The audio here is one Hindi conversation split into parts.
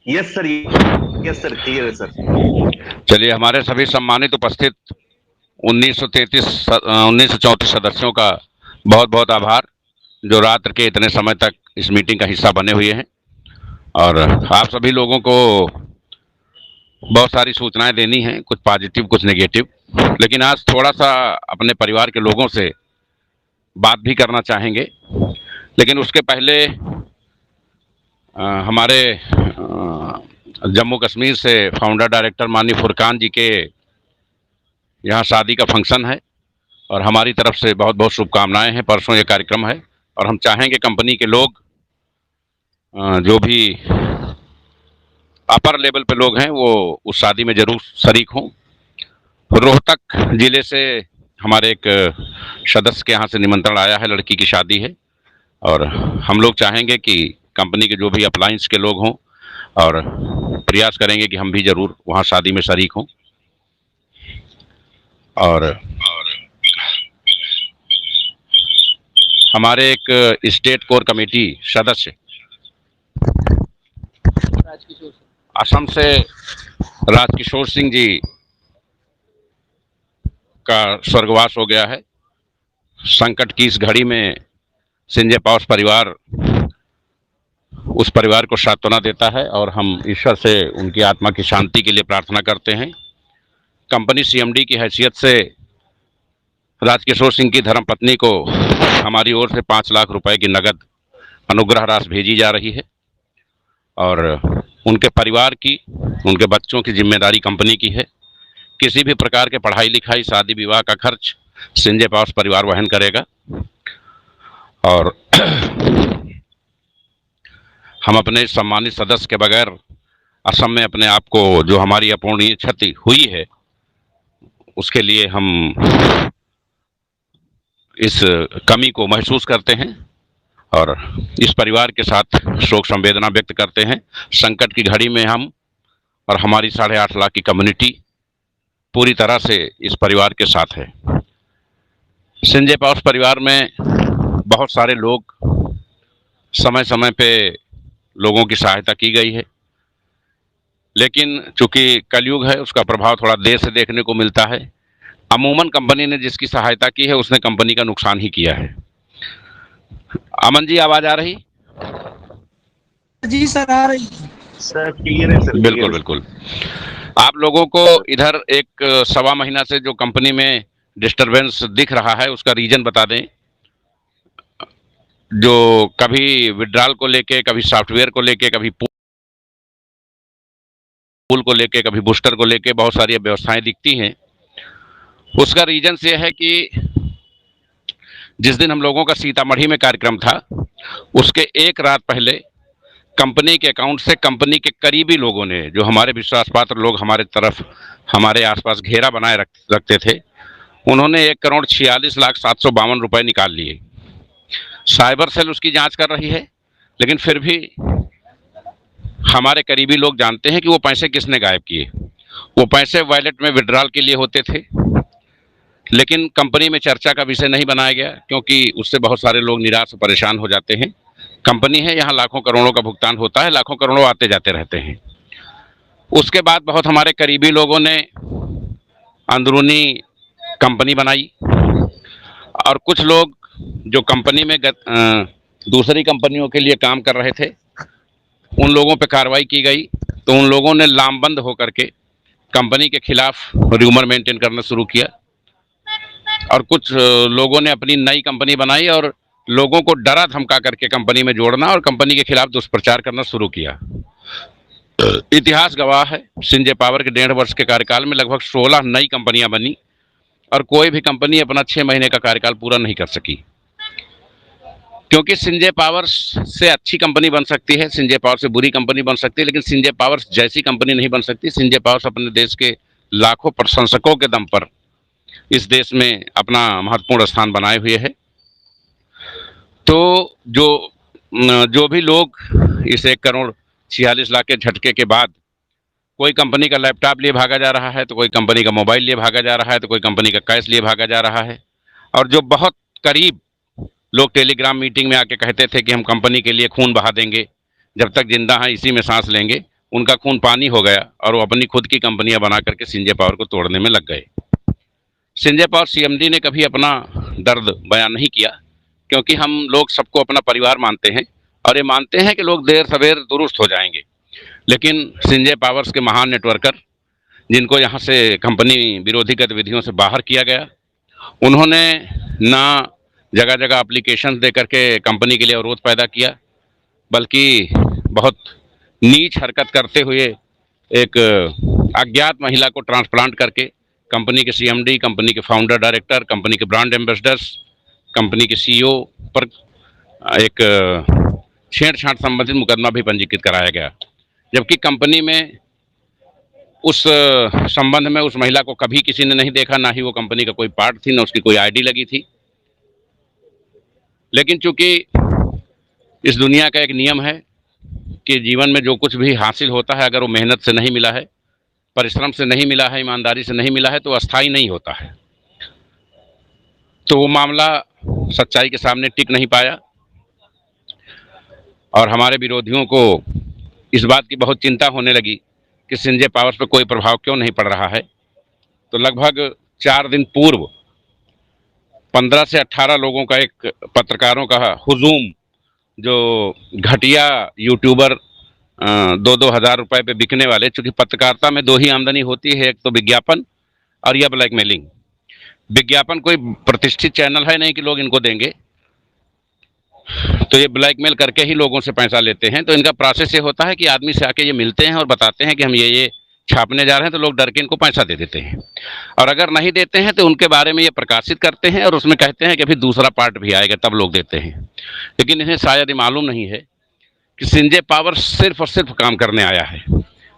Yes sir, yes sir, clear है सर। चलिए, हमारे सभी सम्मानित उपस्थित 1934 सदस्यों का बहुत बहुत आभार, जो रात्र के इतने समय तक इस मीटिंग का हिस्सा बने हुए हैं। और आप सभी लोगों को बहुत सारी सूचनाएं देनी हैं, कुछ पॉजिटिव कुछ नेगेटिव, लेकिन आज थोड़ा सा अपने परिवार के लोगों से बात भी करना चाहेंगे। लेकिन उसके पहले हमारे जम्मू कश्मीर से फाउंडर डायरेक्टर माननीय फुरकान जी के यहाँ शादी का फंक्शन है और हमारी तरफ से बहुत बहुत शुभकामनाएं हैं। परसों ये कार्यक्रम है और हम चाहेंगे कंपनी के लोग जो भी अपर लेवल पे लोग हैं वो उस शादी में जरूर शरीक हों। रोहतक जिले से हमारे एक सदस्य के यहाँ से निमंत्रण आया है, लड़की की शादी है और हम लोग चाहेंगे कि कंपनी के जो भी अप्लायंस के लोग हों और प्रयास करेंगे कि हम भी जरूर वहाँ शादी में शरीक हों। और हमारे एक स्टेट कोर कमेटी सदस्य असम से राजकिशोर सिंह जी का स्वर्गवास हो गया है। संकट की इस घड़ी में सिंजे पाउस परिवार उस परिवार को सांत्वना देता है और हम ईश्वर से उनकी आत्मा की शांति के लिए प्रार्थना करते हैं। कंपनी सीएमडी की हैसियत से राजकिशोर सिंह की धर्मपत्नी को हमारी ओर से 5 लाख रुपए की नगद अनुग्रह राशि भेजी जा रही है और उनके परिवार की, उनके बच्चों की जिम्मेदारी कंपनी की है। किसी भी प्रकार के पढ़ाई लिखाई, शादी विवाह का खर्च सिंजे पाउस परिवार वहन करेगा। और हम अपने सम्मानित सदस्य के बगैर असम में अपने आप को, जो हमारी अपूर्णीय क्षति हुई है, उसके लिए हम इस कमी को महसूस करते हैं और इस परिवार के साथ शोक संवेदना व्यक्त करते हैं। संकट की घड़ी में हम और हमारी 8.5 लाख की कम्युनिटी पूरी तरह से इस परिवार के साथ है। सिंजे पाउस परिवार में बहुत सारे लोग, समय समय पे लोगों की सहायता की गई है, लेकिन चूंकि कलयुग है उसका प्रभाव थोड़ा देर से देखने को मिलता है। अमूमन कंपनी ने जिसकी सहायता की है उसने कंपनी का नुकसान ही किया है। अमन जी, आवाज आ रही? जी सर, आ रही सर, क्लियर है सर। बिल्कुल बिल्कुल। आप लोगों को इधर एक 1.25 महीना से जो कंपनी में डिस्टरबेंस दिख रहा है उसका रीजन बता दें। जो कभी विड्रॉल को लेके, कभी सॉफ्टवेयर को लेके, कभी पूल को लेके, कभी बूस्टर को लेके बहुत सारी व्यवस्थाएं दिखती हैं। उसका रीजन ये है कि जिस दिन हम लोगों का सीतामढ़ी में कार्यक्रम था उसके एक रात पहले कंपनी के अकाउंट से कंपनी के करीबी लोगों ने, जो हमारे विश्वास पात्र लोग हमारे तरफ, हमारे आसपास घेरा बनाए रखते थे, उन्होंने 1,46,752 रुपए निकाल लिए। साइबर सेल उसकी जांच कर रही है, लेकिन फिर भी हमारे करीबी लोग जानते हैं कि वो पैसे किसने गायब किए। वो पैसे वॉलेट में विड्रॉल के लिए होते थे, लेकिन कंपनी में चर्चा का विषय नहीं बनाया गया क्योंकि उससे बहुत सारे लोग निराश और परेशान हो जाते हैं। कंपनी है, यहाँ लाखों करोड़ों का भुगतान होता है, लाखों करोड़ों आते जाते रहते हैं। उसके बाद बहुत हमारे करीबी लोगों ने अंदरूनी कंपनी बनाई और कुछ लोग जो कंपनी में दूसरी कंपनियों के लिए काम कर रहे थे, उन लोगों पे कार्रवाई की गई। तो उन लोगों ने लामबंद होकर के कंपनी के खिलाफ र्यूमर मेंटेन करना शुरू किया और कुछ लोगों ने अपनी नई कंपनी बनाई और लोगों को डरा धमका करके कंपनी में जोड़ना और कंपनी के खिलाफ दुष्प्रचार करना शुरू किया। इतिहास गवाह है, सिंजे पावर के 1.5 वर्ष के कार्यकाल में लगभग 16 नई कंपनियां बनी और कोई भी कंपनी अपना 6 महीने का कार्यकाल पूरा नहीं कर सकी। क्योंकि सिंजे पावर से अच्छी कंपनी बन सकती है, सिंजे पावर से बुरी कंपनी बन सकती है, लेकिन सिंजे पावर जैसी कंपनी नहीं बन सकती। सिंजे पावर अपने देश के लाखों प्रशंसकों के दम पर इस देश में अपना महत्वपूर्ण स्थान बनाए हुए है। तो जो भी लोग इस 1,46,00,000 के झटके के बाद कोई कंपनी का लैपटॉप लिए भागा जा रहा है, तो कोई कंपनी का मोबाइल लिए भागा जा रहा है, तो कोई कंपनी का कैश लिए भागा जा रहा है, और जो बहुत करीब लोग टेलीग्राम मीटिंग में आके कहते थे कि हम कंपनी के लिए खून बहा देंगे, जब तक जिंदा हैं इसी में सांस लेंगे, उनका खून पानी हो गया और वो अपनी खुद की कंपनियां बना करके संजय पावर को तोड़ने में लग गए। संजय पावर सीएमडी ने कभी अपना दर्द बयान नहीं किया, क्योंकि हम लोग सबको अपना परिवार मानते हैं और ये मानते हैं कि लोग देर सवेर दुरुस्त हो जाएंगे। लेकिन संजय पावर्स के महान नेटवर्कर, जिनको यहाँ से कंपनी विरोधी गतिविधियों से बाहर किया गया, उन्होंने ना जगह जगह एप्लीकेशन दे करके कंपनी के लिए अवरोध पैदा किया, बल्कि बहुत नीच हरकत करते हुए एक अज्ञात महिला को ट्रांसप्लांट करके कंपनी के सीएमडी, कंपनी के फाउंडर डायरेक्टर, कंपनी के ब्रांड एम्बेसडर्स, कंपनी के सीईओ पर एक छेड़छाड़ संबंधित मुकदमा भी पंजीकृत कराया गया, जबकि कंपनी में उस संबंध में उस महिला को कभी किसी ने नहीं देखा, ना ही वो कंपनी का कोई पार्ट थी, ना उसकी कोई आईडी लगी थी। लेकिन चूंकि इस दुनिया का एक नियम है कि जीवन में जो कुछ भी हासिल होता है, अगर वो मेहनत से नहीं मिला है, परिश्रम से नहीं मिला है, ईमानदारी से नहीं मिला है, तो अस्थायी नहीं होता है। तो वो मामला सच्चाई के सामने टिक नहीं पाया और हमारे विरोधियों को इस बात की बहुत चिंता होने लगी कि संजय पावर्स पर कोई प्रभाव क्यों नहीं पड़ रहा है। तो लगभग 4 दिन पूर्व 15 से 18 लोगों का एक पत्रकारों का हुजूम, जो घटिया यूट्यूबर 2-2 हज़ार रुपए पे बिकने वाले, चूंकि पत्रकारिता में 2 ही आमदनी होती है, एक तो विज्ञापन और यह ब्लैकमेलिंग। विज्ञापन कोई प्रतिष्ठित चैनल है नहीं कि लोग इनको देंगे, तो ये ब्लैकमेल करके ही लोगों से पैसा लेते हैं। तो इनका प्रोसेस ये होता है कि आदमी से आके ये मिलते हैं और बताते हैं कि हम ये छापने जा रहे हैं, तो लोग डर के इनको पैसा दे देते हैं, और अगर नहीं देते हैं तो उनके बारे में ये प्रकाशित करते हैं और उसमें कहते हैं कि अभी दूसरा पार्ट भी आएगा, तब लोग देते हैं। लेकिन इन्हें शायद ये मालूम नहीं है कि संजय पावर सिर्फ और सिर्फ काम करने आया है।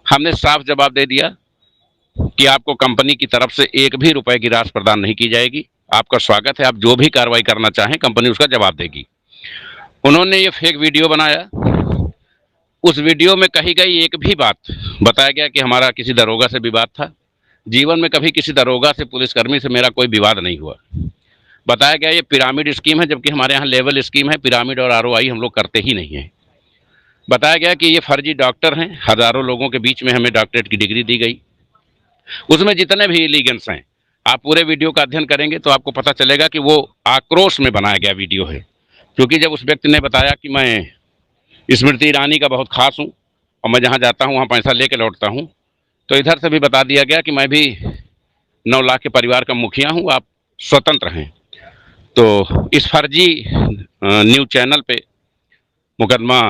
हमने साफ जवाब दे दिया कि आपको कंपनी की तरफ से 1 भी रुपए की राशि प्रदान नहीं की जाएगी। आपका स्वागत है, आप जो भी कार्रवाई करना चाहें कंपनी उसका जवाब देगी। उन्होंने ये फेक वीडियो बनाया, उस वीडियो में कही गई एक भी बात, बताया गया कि हमारा किसी दरोगा से विवाद था। जीवन में कभी किसी दरोगा से, पुलिसकर्मी से मेरा कोई विवाद नहीं हुआ। बताया गया ये पिरामिड स्कीम है, जबकि हमारे यहाँ लेवल स्कीम है, पिरामिड और आरओआई हम लोग करते ही नहीं हैं। बताया गया कि ये फर्जी डॉक्टर हैं, हज़ारों लोगों के बीच में हमें डॉक्टरेट की डिग्री दी गई। उसमें जितने भी इलीगल्स हैं, आप पूरे वीडियो का अध्ययन करेंगे तो आपको पता चलेगा कि वो आक्रोश में बनाया गया वीडियो है। क्योंकि जब उस व्यक्ति ने बताया कि मैं स्मृति ईरानी का बहुत खास हूँ और मैं जहाँ जाता हूँ वहाँ पैसा लेके लौटता हूँ, तो इधर से भी बता दिया गया कि मैं भी 9 लाख के परिवार का मुखिया हूँ, आप स्वतंत्र हैं। तो इस फर्जी न्यूज़ चैनल पे मुकदमा,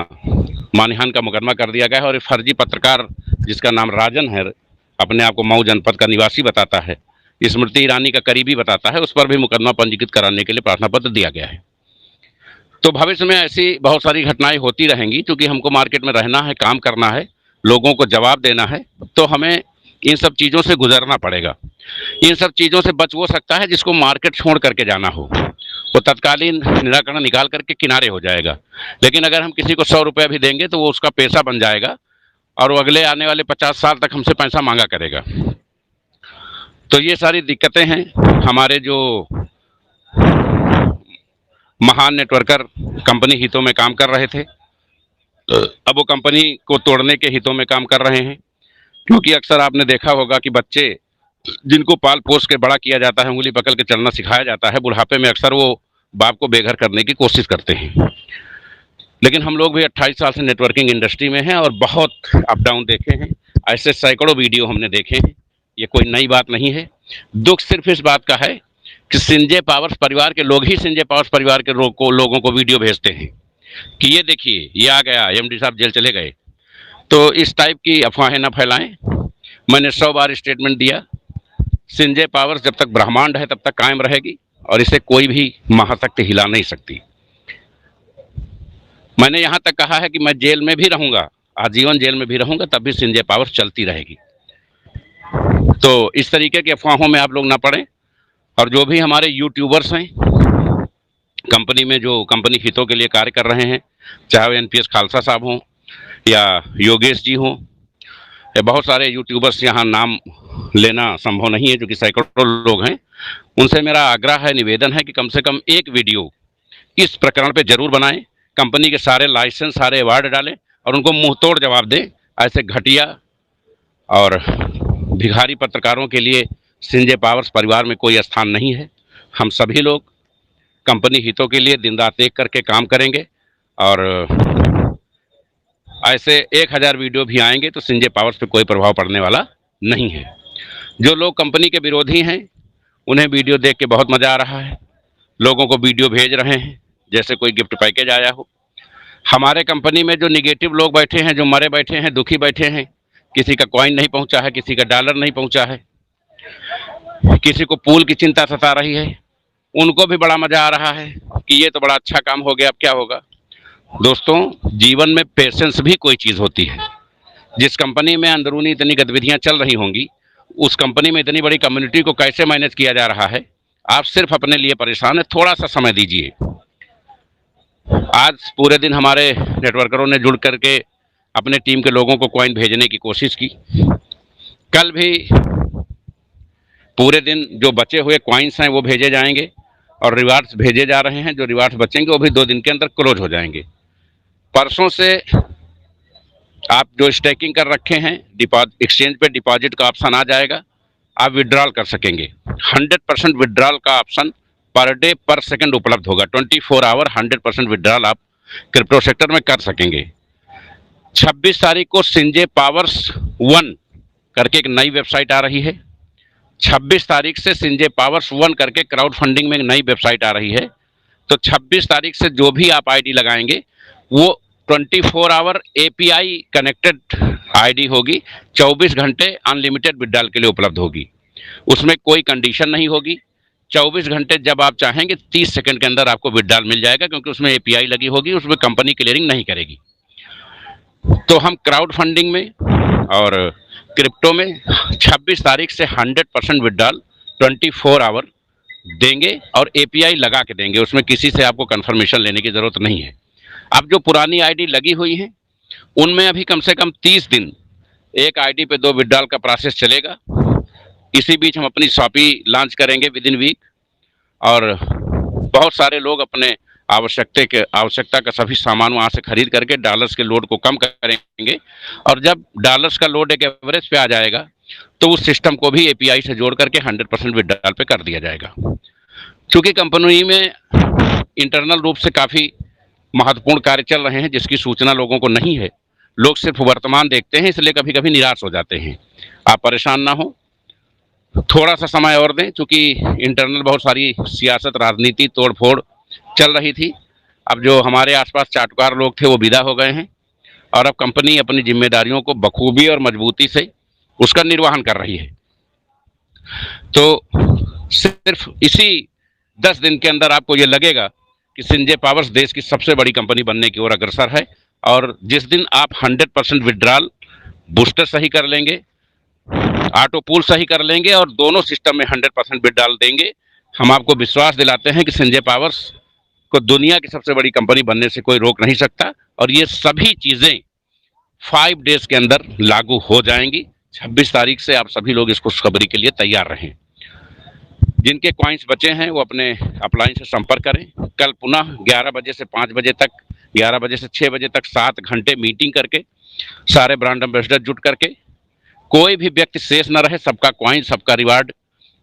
मानहानि का मुकदमा कर दिया गया है। और एक फर्जी पत्रकार जिसका नाम राजन है, अपने आप को मऊ जनपद का निवासी बताता है, स्मृति ईरानी का करीबी बताता है, उस पर भी मुकदमा पंजीकृत कराने के लिए प्रार्थना पत्र दिया गया है। तो भविष्य में ऐसी बहुत सारी घटनाएं होती रहेंगी, क्योंकि हमको मार्केट में रहना है, काम करना है, लोगों को जवाब देना है, तो हमें इन सब चीज़ों से गुजरना पड़ेगा। इन सब चीज़ों से बच वो सकता है जिसको मार्केट छोड़ करके जाना हो, वो तत्कालीन निराकरण निकाल करके किनारे हो जाएगा। लेकिन अगर हम किसी को 100 रुपया भी देंगे तो वो उसका पैसा बन जाएगा और वो अगले आने वाले 50 साल तक हमसे पैसा मांगा करेगा। तो ये सारी दिक्कतें हैं। हमारे जो महान नेटवर्कर कंपनी हितों में काम कर रहे थे, अब वो कंपनी को तोड़ने के हितों में काम कर रहे हैं। क्योंकि अक्सर आपने देखा होगा कि बच्चे जिनको पाल पोस के बड़ा किया जाता है, उंगली पकड़ के चलना सिखाया जाता है, बुढ़ापे में अक्सर वो बाप को बेघर करने की कोशिश करते हैं। लेकिन हम लोग भी 28 साल से नेटवर्किंग इंडस्ट्री में हैं और बहुत अप डाउन देखे हैं, ऐसे सैकड़ों वीडियो हमने देखे हैं। ये कोई नई बात नहीं है। दुख सिर्फ इस बात का है कि संजय पावर्स परिवार के लोग ही संजय पावर्स परिवार के लोगों को वीडियो भेजते हैं कि ये देखिए ये आ गया, एमडी साहब जेल चले गए। तो इस टाइप की अफवाहें न फैलाएं। मैंने 100 बार स्टेटमेंट दिया, संजय पावर्स जब तक ब्रह्मांड है तब तक कायम रहेगी और इसे कोई भी महाशक्ति हिला नहीं सकती। मैंने यहाँ तक कहा है कि मैं जेल में भी रहूँगा, आजीवन जेल में भी रहूँगा, तब भी संजय पावर्स चलती रहेगी। तो इस तरीके की अफवाहों में आप लोग ना पड़ें। और जो भी हमारे यूट्यूबर्स हैं कंपनी में, जो कंपनी हितों के लिए कार्य कर रहे हैं, चाहे वो एनपीएस खालसा साहब हों या योगेश जी हों, या बहुत सारे यूट्यूबर्स, यहाँ नाम लेना संभव नहीं है क्योंकि सैकड़ों लोग हैं, उनसे मेरा आग्रह है, निवेदन है कि कम से कम एक वीडियो इस प्रकरण पे जरूर बनाएं, कंपनी के सारे लाइसेंस, सारे अवार्ड डालें और उनको मुंह तोड़ जवाब दें ऐसे घटिया और भिखारी पत्रकारों के लिए संजय पावर्स परिवार में कोई स्थान नहीं है। हम सभी लोग कंपनी हितों के लिए दिन रात एक करके काम करेंगे और ऐसे 1000 वीडियो भी आएंगे तो संजय पावर्स पे कोई प्रभाव पड़ने वाला नहीं है। जो लोग कंपनी के विरोधी हैं उन्हें वीडियो देख के बहुत मज़ा आ रहा है, लोगों को वीडियो भेज रहे हैं जैसे कोई गिफ्ट पैकेज आया हो। हमारे कंपनी में जो निगेटिव लोग बैठे हैं, जो मरे बैठे हैं, दुखी बैठे हैं, किसी का कॉइन नहीं पहुंचा है, किसी का डॉलर नहीं पहुंचा है, किसी को पूल की चिंता सता रही है, उनको भी बड़ा मज़ा आ रहा है कि ये तो बड़ा अच्छा काम हो गया, अब क्या होगा। दोस्तों, जीवन में पेशेंस भी कोई चीज़ होती है। जिस कंपनी में अंदरूनी इतनी गतिविधियां चल रही होंगी, उस कंपनी में इतनी बड़ी कम्युनिटी को कैसे मैनेज किया जा रहा है, आप सिर्फ अपने लिए परेशान है। थोड़ा सा समय दीजिए। आज पूरे दिन हमारे नेटवर्करों ने जुड़ करके अपने टीम के लोगों को कॉइन भेजने की कोशिश की। कल भी पूरे दिन जो बचे हुए कॉइन्स हैं वो भेजे जाएंगे और रिवार्ड्स भेजे जा रहे हैं। जो रिवार्ड्स बचेंगे वो भी 2 दिन के अंदर क्लोज हो जाएंगे। परसों से आप जो स्टेकिंग कर रखे हैं, एक्सचेंज पे डिपॉजिट का ऑप्शन आ जाएगा, आप विड्रॉल कर सकेंगे। 100% विड्रॉल का ऑप्शन पर डे पर सेकंड उपलब्ध होगा। 24 आवर 100% विड्रॉल आप क्रिप्टो सेक्टर में कर सकेंगे। 26 तारीख को संजय पावर्स 1 करके एक नई वेबसाइट आ रही है। 26 तारीख से संजय पावर्स 1 करके क्राउड फंडिंग में एक नई वेबसाइट आ रही है। तो 26 तारीख से जो भी आप आईडी लगाएंगे वो 24 आवर एपीआई कनेक्टेड आईडी होगी, 24 घंटे अनलिमिटेड विड्रॉल के लिए उपलब्ध होगी। उसमें कोई कंडीशन नहीं होगी। 24 घंटे जब आप चाहेंगे 30 सेकंड के अंदर आपको विड्रॉल मिल जाएगा, क्योंकि उसमें एपीआई लगी होगी, उसमें कंपनी क्लियरिंग नहीं करेगी। तो हम क्राउड फंडिंग में और क्रिप्टो में 26 तारीख से 100% विड्रॉल 24 आवर देंगे और एपीआई लगा के देंगे। उसमें किसी से आपको कंफर्मेशन लेने की ज़रूरत नहीं है। अब जो पुरानी आईडी लगी हुई हैं उनमें अभी कम से कम 30 दिन एक आईडी पे 2 विड्रॉल का प्रोसेस चलेगा। इसी बीच हम अपनी शॉपी लॉन्च करेंगे विद इन वीक और बहुत सारे लोग अपने आवश्यकता का सभी सामान वहाँ से खरीद करके डॉलर्स के लोड को कम करेंगे और जब डॉलर्स का लोड एक एवरेज पे आ जाएगा तो उस सिस्टम को भी एपीआई से जोड़ करके 100% विड्रॉल पे कर दिया जाएगा। चूँकि कंपनी में इंटरनल रूप से काफ़ी महत्वपूर्ण कार्य चल रहे हैं जिसकी सूचना लोगों को नहीं है, लोग सिर्फ वर्तमान देखते हैं, इसलिए कभी कभी निराश हो जाते हैं। आप परेशान ना हो, थोड़ा सा समय और दें। चूँकि इंटरनल बहुत सारी सियासत, राजनीति, तोड़ फोड़ चल रही थी। अब जो हमारे आसपास चाटुकार लोग थे वो विदा हो गए हैं और अब कंपनी अपनी जिम्मेदारियों को बखूबी और मजबूती से उसका निर्वहन कर रही है। तो सिर्फ इसी 10 दिन के अंदर आपको ये लगेगा कि संजय पावर्स देश की सबसे बड़ी कंपनी बनने की ओर अग्रसर है। और जिस दिन आप 100% विड्रॉल बूस्टर सही कर लेंगे, ऑटो पूल सही कर लेंगे और दोनों सिस्टम में 100% विड्रॉल देंगे, हम आपको विश्वास दिलाते हैं कि संजय पावर्स को दुनिया की सबसे बड़ी कंपनी बनने से कोई रोक नहीं सकता। और ये सभी चीज़ें 5 डेज के अंदर लागू हो जाएंगी। 26 तारीख से आप सभी लोग इस खुशखबरी के लिए तैयार रहें। जिनके कॉइन्स बचे हैं वो अपने अपलाइन से संपर्क करें। कल पुनः 11 बजे से 5 बजे तक, 11 बजे से 6 बजे तक 7 घंटे मीटिंग करके सारे ब्रांड एम्बेसडर जुट करके कोई भी व्यक्ति शेष न रहे, सबका कॉइन, सबका रिवार्ड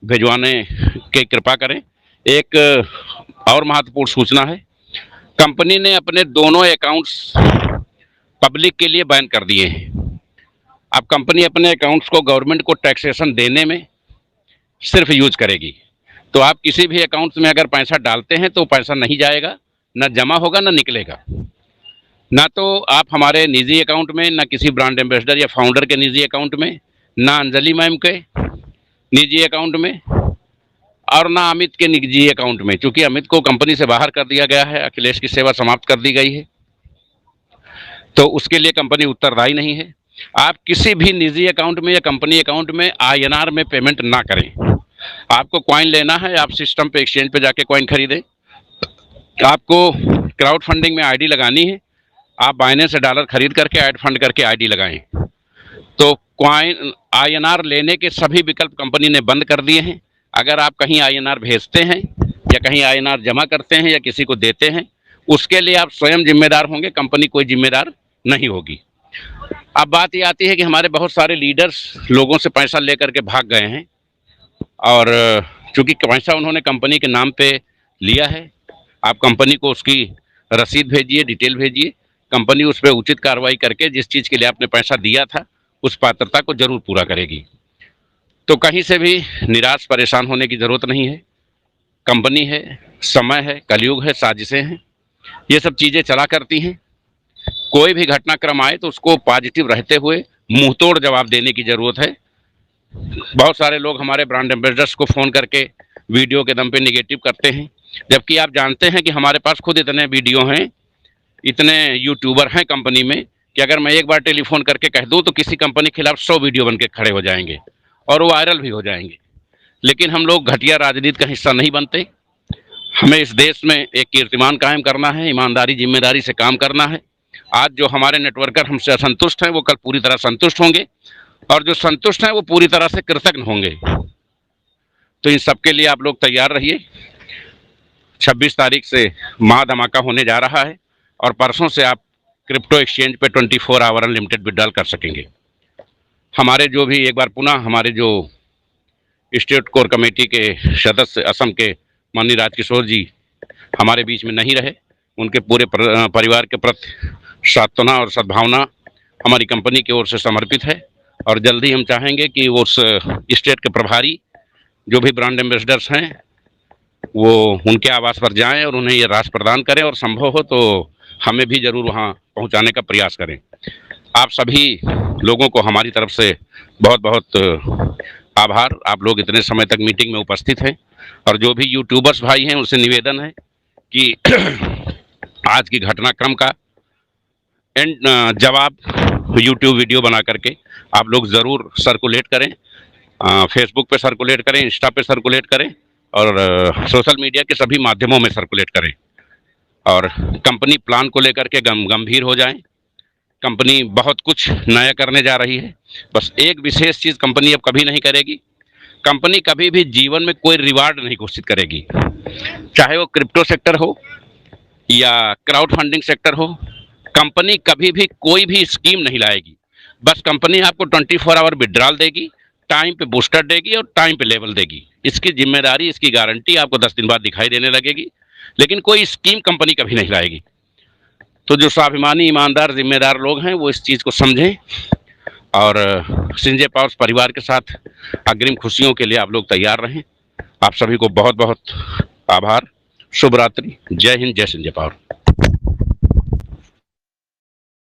भिजवाने की कृपा करें। एक और महत्वपूर्ण सूचना है, कंपनी ने अपने दोनों अकाउंट्स पब्लिक के लिए बैन कर दिए हैं। अब कंपनी अपने अकाउंट्स को गवर्नमेंट को टैक्सेशन देने में सिर्फ यूज करेगी। तो आप किसी भी अकाउंट्स में अगर पैसा डालते हैं तो पैसा नहीं जाएगा, ना जमा होगा ना निकलेगा। ना तो आप हमारे निजी अकाउंट में, ना किसी ब्रांड एम्बेसडर या फाउंडर के निजी अकाउंट में, ना अंजलि मैम के निजी अकाउंट में और ना अमित के निजी अकाउंट में। चूंकि अमित को कंपनी से बाहर कर दिया गया है, अखिलेश की सेवा समाप्त कर दी गई है, तो उसके लिए कंपनी उत्तरदायी नहीं है। आप किसी भी निजी अकाउंट में या कंपनी अकाउंट में INR में पेमेंट ना करें। आपको कॉइन लेना है, आप सिस्टम पे, एक्सचेंज पे जाके कॉइन खरीदें। आपको क्राउड फंडिंग में आईडी लगानी है, आप बाइनेंस से डॉलर खरीद करके ऐड फंड करके आईडी लगाएं। तो कॉइन INR लेने के सभी विकल्प कंपनी ने बंद कर दिए हैं। अगर आप कहीं INR भेजते हैं या कहीं INR जमा करते हैं या किसी को देते हैं, उसके लिए आप स्वयं जिम्मेदार होंगे, कंपनी कोई जिम्मेदार नहीं होगी। अब बात ये आती है कि हमारे बहुत सारे लीडर्स लोगों से पैसा लेकर के भाग गए हैं और चूंकि पैसा उन्होंने कंपनी के नाम पे लिया है, आप कंपनी को उसकी रसीद भेजिए, डिटेल भेजिए, कंपनी उस पर उचित कार्रवाई करके जिस चीज़ के लिए आपने पैसा दिया था उस पात्रता को जरूर पूरा करेगी। तो कहीं से भी निराश परेशान होने की ज़रूरत नहीं है। कंपनी है, समय है, कलयुग है, साजिशें हैं, ये सब चीज़ें चला करती हैं। कोई भी घटनाक्रम आए तो उसको पॉजिटिव रहते हुए मुंह तोड़ जवाब देने की ज़रूरत है। बहुत सारे लोग हमारे ब्रांड एम्बेसडर्स को फ़ोन करके वीडियो के दम पे निगेटिव करते हैं, जबकि आप जानते हैं कि हमारे पास खुद इतने वीडियो हैं, इतने यूट्यूबर हैं कंपनी में कि अगर मैं एक बार टेलीफोन करके कह दूं तो किसी कंपनी के खिलाफ 100 वीडियो बन के खड़े हो जाएंगे और वो वायरल भी हो जाएंगे। लेकिन हम लोग घटिया राजनीति का हिस्सा नहीं बनते। हमें इस देश में एक कीर्तिमान कायम करना है, ईमानदारी जिम्मेदारी से काम करना है। आज जो हमारे नेटवर्कर हमसे असंतुष्ट हैं वो कल पूरी तरह संतुष्ट होंगे और जो संतुष्ट हैं वो पूरी तरह से कृतज्ञ होंगे। तो इन सब के लिए आप लोग तैयार रहिए। 26 तारीख से महा धमाका होने जा रहा है और परसों से आप क्रिप्टो एक्सचेंज पे 24 आवर अनलिमिटेड विड्रॉल कर सकेंगे। हमारे जो भी एक बार पुनः हमारे जो स्टेट कोर कमेटी के सदस्य असम के माननीय राजकिशोर जी हमारे बीच में नहीं रहे, उनके पूरे परिवार के प्रति सांत्वना और सद्भावना हमारी कंपनी की ओर से समर्पित है और जल्दी हम चाहेंगे कि वो उस स्टेट के प्रभारी जो भी ब्रांड एम्बेसडर्स हैं वो उनके आवास पर जाएं और उन्हें ये राशि प्रदान करें और संभव हो तो हमें भी ज़रूर वहाँ पहुँचाने का प्रयास करें। आप सभी लोगों को हमारी तरफ से बहुत बहुत आभार। आप लोग इतने समय तक मीटिंग में उपस्थित हैं और जो भी यूट्यूबर्स भाई हैं उनसे निवेदन है कि आज की घटनाक्रम का जवाब यूट्यूब वीडियो बना करके आप लोग ज़रूर सर्कुलेट करें, फेसबुक पे सर्कुलेट करें, इंस्टा पे सर्कुलेट करें और सोशल मीडिया के सभी माध्यमों में सर्कुलेट करें और कंपनी प्लान को लेकर के गंभीर हो जाएं। कंपनी बहुत कुछ नया करने जा रही है। बस एक विशेष चीज़ कंपनी अब कभी नहीं करेगी, कंपनी कभी भी जीवन में कोई रिवार्ड नहीं घोषित करेगी, चाहे वो क्रिप्टो सेक्टर हो या क्राउड फंडिंग सेक्टर हो। कंपनी कभी भी कोई भी स्कीम नहीं लाएगी। बस कंपनी आपको 24 आवर विड्रॉल देगी, टाइम पे बूस्टर देगी और टाइम पे लेवल देगी। इसकी जिम्मेदारी, इसकी गारंटी आपको 10 दिन बाद दिखाई देने लगेगी, लेकिन कोई स्कीम कंपनी कभी नहीं लाएगी। तो जो स्वाभिमानी, ईमानदार, जिम्मेदार लोग हैं वो इस चीज़ को समझें और संजय पावर्स परिवार के साथ अग्रिम खुशियों के लिए आप लोग तैयार रहें। आप सभी को बहुत बहुत आभार। शुभ रात्रि। जय हिंद, जय संजय पावर।